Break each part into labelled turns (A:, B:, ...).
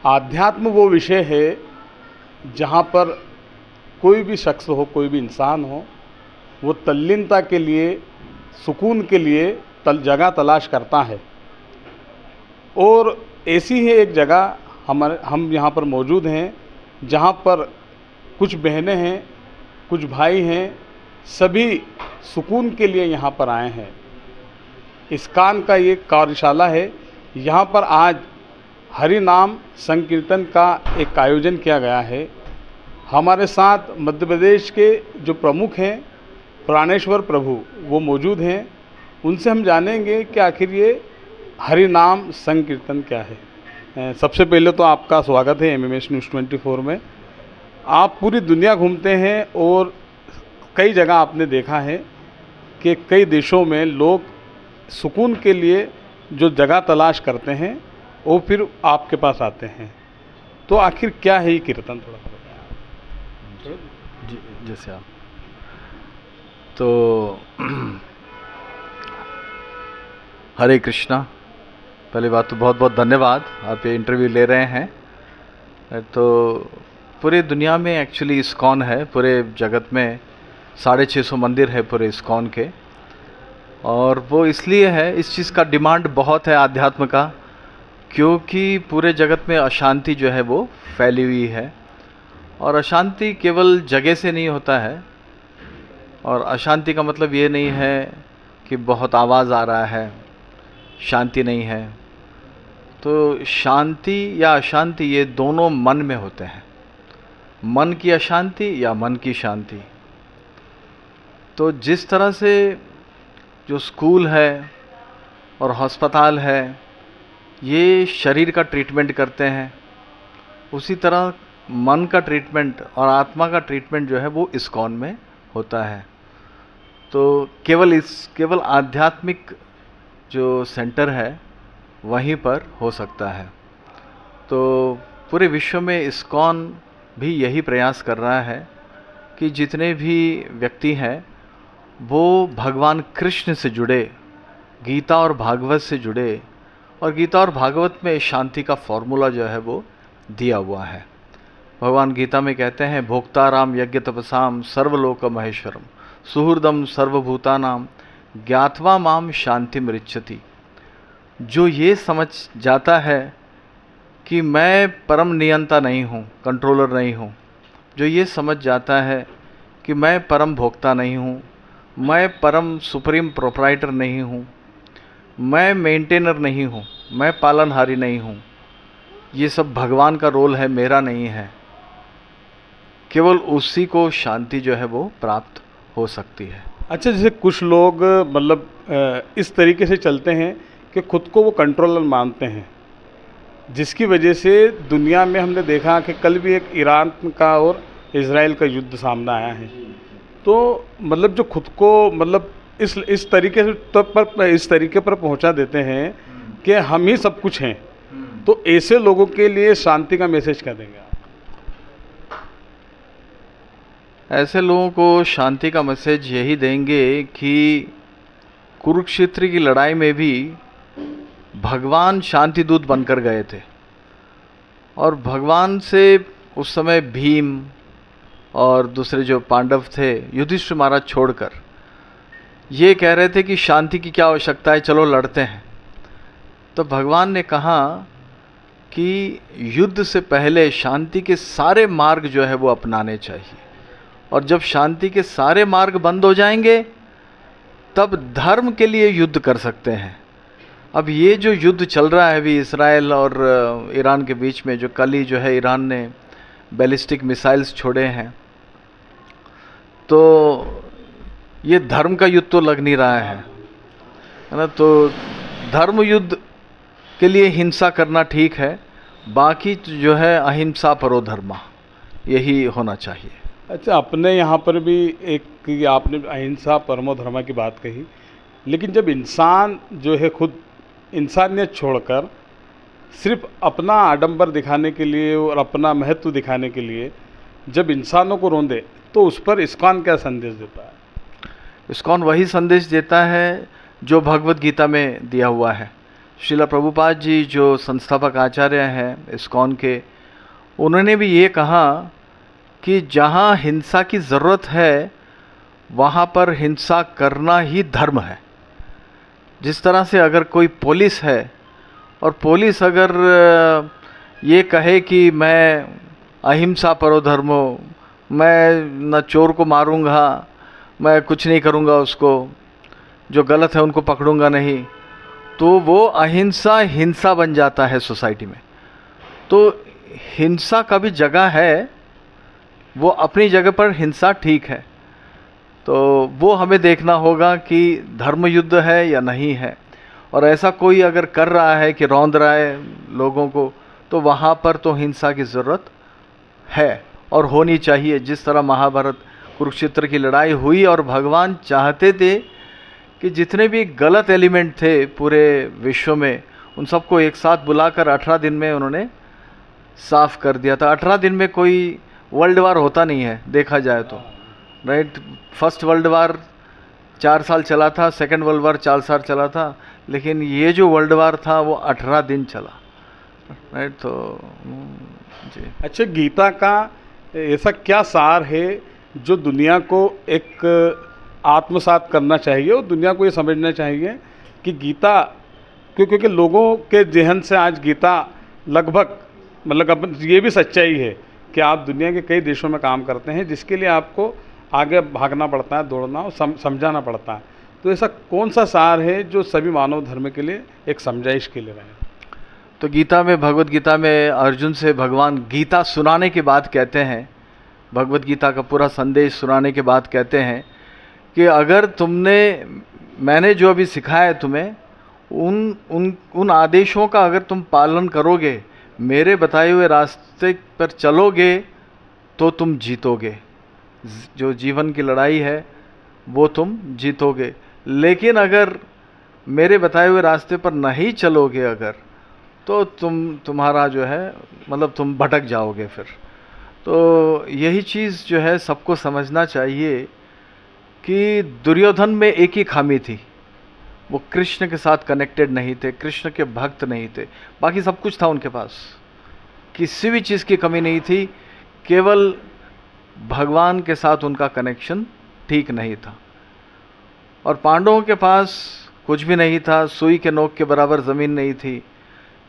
A: आध्यात्म वो विषय है जहाँ पर कोई भी शख्स हो, कोई भी इंसान हो, वो तल्लीनता के लिए, सुकून के लिए जगह तलाश करता है। और ऐसी ही एक जगह हम यहाँ पर मौजूद हैं, जहाँ पर कुछ बहनें हैं, कुछ भाई हैं, सभी सुकून के लिए यहाँ पर आए हैं। इस्कॉन का ये कार्यशाला है। यहाँ पर आज हरि नाम संकीर्तन का एक आयोजन किया गया है। हमारे साथ मध्य प्रदेश के जो प्रमुख हैं प्राणेश्वर प्रभु, वो मौजूद हैं। उनसे हम जानेंगे कि आखिर ये हरि नाम संकीर्तन क्या है। सबसे पहले तो आपका स्वागत है MMS न्यूज़ 24 में। आप पूरी दुनिया घूमते हैं और कई जगह आपने देखा है कि कई देशों में लोग सुकून के लिए जो जगह तलाश करते हैं वो फिर आपके पास आते हैं। तो आखिर क्या है ये कीर्तन, थोड़ा बताएं।
B: जी, जैसे आप तो हरे कृष्णा। पहली बात तो बहुत बहुत धन्यवाद, आप ये इंटरव्यू ले रहे हैं। तो पूरी दुनिया में एक्चुअली इस्कॉन है, पूरे जगत में 650 मंदिर है पूरे इस्कॉन के। और वो इसलिए है, इस चीज़ का डिमांड बहुत है आध्यात्म का, क्योंकि पूरे जगत में अशांति जो है वो फैली हुई है। और अशांति केवल जगह से नहीं होता है, और अशांति का मतलब ये नहीं है कि बहुत आवाज़ आ रहा है, शांति नहीं है। तो शांति या अशांति ये दोनों मन में होते हैं, मन की अशांति या मन की शांति। तो जिस तरह से जो स्कूल है और अस्पताल है ये शरीर का ट्रीटमेंट करते हैं, उसी तरह मन का ट्रीटमेंट और आत्मा का ट्रीटमेंट जो है वो इस्कॉन में होता है। तो केवल आध्यात्मिक जो सेंटर है वहीं पर हो सकता है। तो पूरे विश्व में इस्कॉन भी यही प्रयास कर रहा है कि जितने भी व्यक्ति हैं वो भगवान कृष्ण से जुड़े, गीता और भागवत से जुड़े। और गीता और भागवत में शांति का फॉर्मूला जो है वो दिया हुआ है। भगवान गीता में कहते हैं, भोक्ताराम यज्ञ तपसाम सर्वलोक महेश्वरम सुहृदम सर्वभूतानाम ज्ञात्वा माम शांति मृच्छति। जो ये समझ जाता है कि मैं परम नियंता नहीं हूँ, कंट्रोलर नहीं हूँ, जो ये समझ जाता है कि मैं परम भोक्ता नहीं हूँ, मैं परम सुप्रीम प्रोप्राइटर नहीं हूँ, मैं मेंटेनर नहीं हूँ, मैं पालनहारी नहीं हूँ, ये सब भगवान का रोल है, मेरा नहीं है, केवल उसी को शांति जो है वो प्राप्त हो सकती है।
A: अच्छा, जैसे कुछ लोग मतलब इस तरीके से चलते हैं कि खुद को वो कंट्रोलर मानते हैं, जिसकी वजह से दुनिया में हमने देखा कि कल भी एक ईरान का और इजराइल का युद्ध सामने आया है। तो मतलब जो खुद को मतलब इस तरीके पर पहुंचा देते हैं कि हम ही सब कुछ हैं। तो ऐसे लोगों के लिए शांति का मैसेज क्या देंगे आप?
B: ऐसे लोगों को शांति का मैसेज यही देंगे कि कुरुक्षेत्र की लड़ाई में भी भगवान शांति दूत बनकर गए थे। और भगवान से उस समय भीम और दूसरे जो पांडव थे, युधिष्ठिर महाराज छोड़कर, ये कह रहे थे कि शांति की क्या आवश्यकता है, चलो लड़ते हैं। तो भगवान ने कहा कि युद्ध से पहले शांति के सारे मार्ग जो है वो अपनाने चाहिए। और जब शांति के सारे मार्ग बंद हो जाएंगे तब धर्म के लिए युद्ध कर सकते हैं। अब ये जो युद्ध चल रहा है अभी इसराइल और ईरान के बीच में, जो कल ही जो है ईरान ने बैलिस्टिक मिसाइल्स छोड़े हैं, तो ये धर्म का युद्ध तो लग नहीं रहा है ना। तो धर्म युद्ध के लिए हिंसा करना ठीक है, बाकी जो है अहिंसा परो धर्मा, यही होना चाहिए।
A: अच्छा, अपने यहाँ पर भी एक आपने अहिंसा परमो धर्मा की बात कही, लेकिन जब इंसान जो है खुद इंसानियत छोड़कर सिर्फ अपना आडंबर दिखाने के लिए और अपना महत्व दिखाने के लिए जब इंसानों को रोंदे, तो उस पर इस्कॉन क्या संदेश देता है?
B: इस्कॉन वही संदेश देता है जो भगवत गीता में दिया हुआ है श्रीला प्रभुपाद जी जो संस्थापक आचार्य हैं इस्कॉन के, उन्होंने भी ये कहा कि जहाँ हिंसा की ज़रूरत है वहाँ पर हिंसा करना ही धर्म है। जिस तरह से अगर कोई पुलिस है और पुलिस अगर ये कहे कि मैं अहिंसा परो धर्मो, मैं न चोर को मारूंगा, मैं कुछ नहीं करूंगा, उसको जो गलत है उनको पकड़ूंगा नहीं, तो वो अहिंसा हिंसा बन जाता है सोसाइटी में। तो हिंसा का भी जगह है, वो अपनी जगह पर हिंसा ठीक है। तो वो हमें देखना होगा कि धर्म युद्ध है या नहीं है। और ऐसा कोई अगर कर रहा है कि रौंद रहा है लोगों को, तो वहाँ पर तो हिंसा की ज़रूरत है और होनी चाहिए। जिस तरह महाभारत कुरुक्षेत्र की लड़ाई हुई और भगवान चाहते थे कि जितने भी गलत एलिमेंट थे पूरे विश्व में, उन सबको एक साथ बुलाकर 18 दिन में उन्होंने साफ कर दिया था। 18 दिन में कोई वर्ल्ड वार होता नहीं है देखा जाए तो, राइट। फर्स्ट वर्ल्ड वार 4 साल चला था, सेकंड वर्ल्ड वार 4 साल चला था, लेकिन ये जो वर्ल्ड वार था वो 18 दिन चला, राइट। तो जी।
A: अच्छा, गीता का ऐसा क्या सार है जो दुनिया को एक आत्मसात करना चाहिए और दुनिया को ये समझना चाहिए कि गीता, क्योंकि लोगों के जहन से आज गीता लगभग, मतलब अब ये भी सच्चाई है कि आप दुनिया के कई देशों में काम करते हैं जिसके लिए आपको आगे भागना पड़ता है, दौड़ना और समझाना पड़ता है। तो ऐसा कौन सा सार है जो सभी मानव धर्म के लिए एक समझाइश के लिए रहे?
B: तो गीता में, भगवत गीता में अर्जुन से भगवान गीता सुनाने के बाद कहते हैं, भगवत गीता का पूरा संदेश सुनाने के बाद कहते हैं कि अगर मैंने जो अभी सिखाया है तुम्हें, उन आदेशों का अगर तुम पालन करोगे, मेरे बताए हुए रास्ते पर चलोगे, तो तुम जीतोगे। जो जीवन की लड़ाई है वो तुम जीतोगे। लेकिन अगर मेरे बताए हुए रास्ते पर नहीं चलोगे अगर, तो तुम्हारा जो है, मतलब तुम भटक जाओगे फिर। तो यही चीज़ जो है सबको समझना चाहिए कि दुर्योधन में एक ही खामी थी, वो कृष्ण के साथ कनेक्टेड नहीं थे, कृष्ण के भक्त नहीं थे। बाकी सब कुछ था उनके पास, किसी भी चीज़ की कमी नहीं थी, केवल भगवान के साथ उनका कनेक्शन ठीक नहीं था। और पांडवों के पास कुछ भी नहीं था, सुई के नोक के बराबर ज़मीन नहीं थी,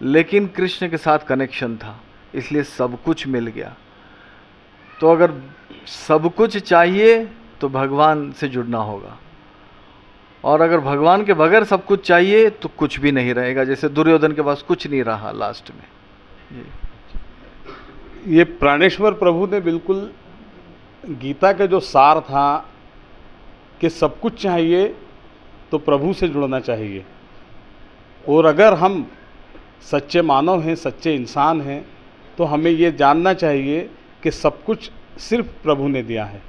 B: लेकिन कृष्ण के साथ कनेक्शन था, इसलिए सब कुछ मिल गया। तो अगर सब कुछ चाहिए तो भगवान से जुड़ना होगा, और अगर भगवान के बगैर सब कुछ चाहिए तो कुछ भी नहीं रहेगा। जैसे दुर्योधन के पास कुछ नहीं रहा लास्ट में।
A: ये प्राणेश्वर प्रभु ने बिल्कुल गीता के जो सार था कि सब कुछ चाहिए तो प्रभु से जुड़ना चाहिए, और अगर हम सच्चे मानव हैं, सच्चे इंसान हैं, तो हमें ये जानना चाहिए कि सब कुछ सिर्फ प्रभु ने दिया है।